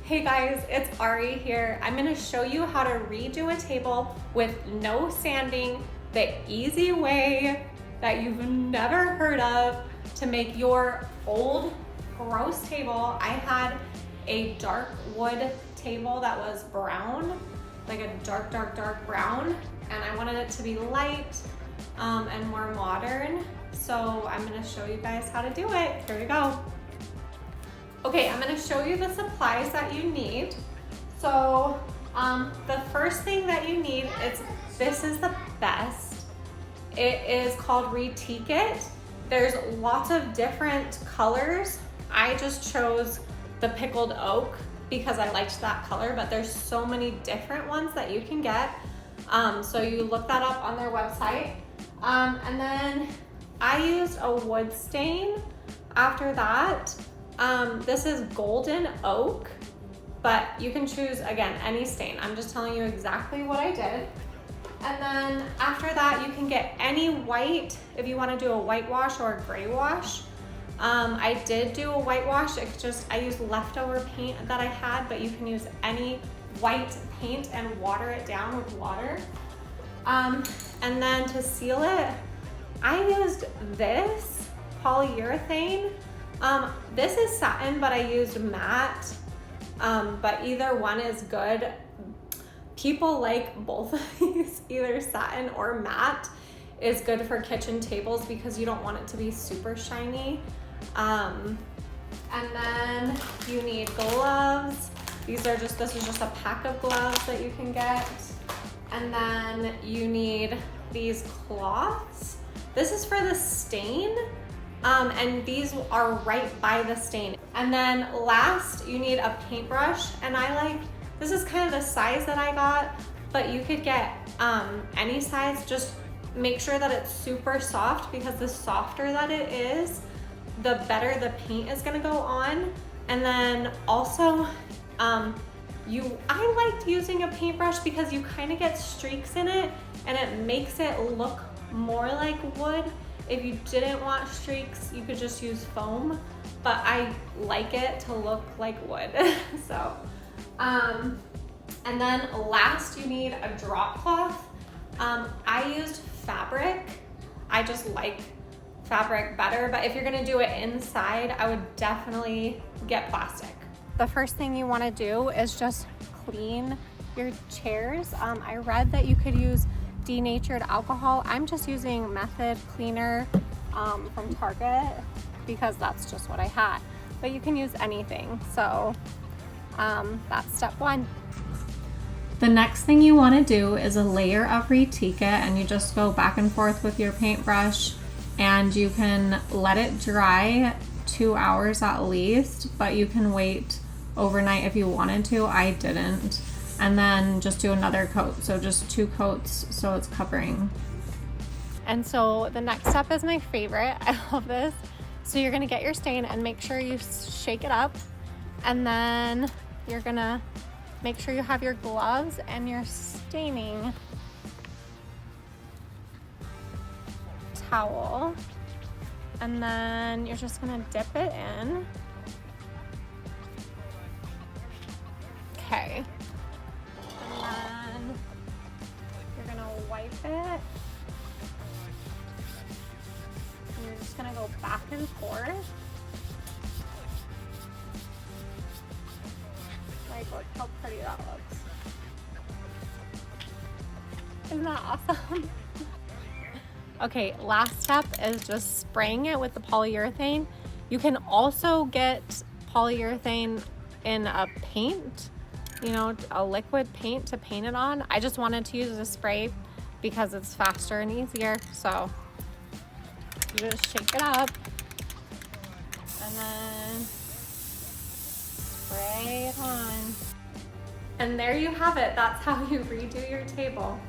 Hey guys, it's Ari here. I'm gonna show you how to redo a table with no sanding, the easy way that you've never heard of to make your old gross table. I had a dark wood table that was brown, like a dark brown, and I wanted it to be light and more modern. So I'm gonna show you guys how to do it. Here we go. Okay, I'm gonna show you the supplies that you need. So the first thing that you need is, this is the best. It is called Retique. There's lots of different colors. I just chose the pickled oak because I liked that color, but there's so many different ones that you can get. So you look that up on their website. And then I used a wood stain after that. This is golden oak, but you can choose, again, any stain. I'm just telling you exactly what I did. And then after that, you can get any white if you want to do a whitewash or a gray wash. I did do a whitewash. It's just, I used leftover paint that I had, but you can use any white paint and water it down with water. And then to seal it, I used this polyurethane. This is satin, but I used matte, but either one is good. People like both of these, either satin or matte is good for kitchen tables because you don't want it to be super shiny. And then you need gloves. This is just a pack of gloves that you can get. And then you need these cloths. This is for the stain. And these are right by the stain. And then last, you need a paintbrush. And this is kind of the size that I got, but you could get any size. Just make sure that it's super soft, because the softer that it is, the better the paint is gonna go on. And then also, I liked using a paintbrush because you kind of get streaks in it and it makes it look more like wood. If you didn't want streaks, you could just use foam, but I like it to look like wood. So, and then last you need a drop cloth. I used fabric. I just like fabric better, but if you're gonna do it inside, I would definitely get plastic. The first thing you wanna do is just clean your chairs. I read that you could use denatured alcohol. I'm just using Method Cleaner from Target because that's just what I had, but you can use anything. So that's step one. The next thing you want to do is a layer of Retique, and you just go back and forth with your paintbrush, and you can let it dry 2 hours at least, but you can wait overnight if you wanted to. I didn't. And then just do another coat. So just 2 coats so it's covering. And so the next step is my favorite. I love this. So you're gonna get your stain and make sure you shake it up. And then you're gonna make sure you have your gloves and your staining towel. And then you're just gonna dip it in. Okay. And you're gonna wipe it. And you're just gonna go back and forth. Like, look how pretty that looks. Isn't that awesome? Okay, last step is just spraying it with the polyurethane. You can also get polyurethane in a paint, a liquid paint to paint it on. I just wanted to use a spray because it's faster and easier. So you just shake it up and then spray it on. And there you have it. That's how you redo your table.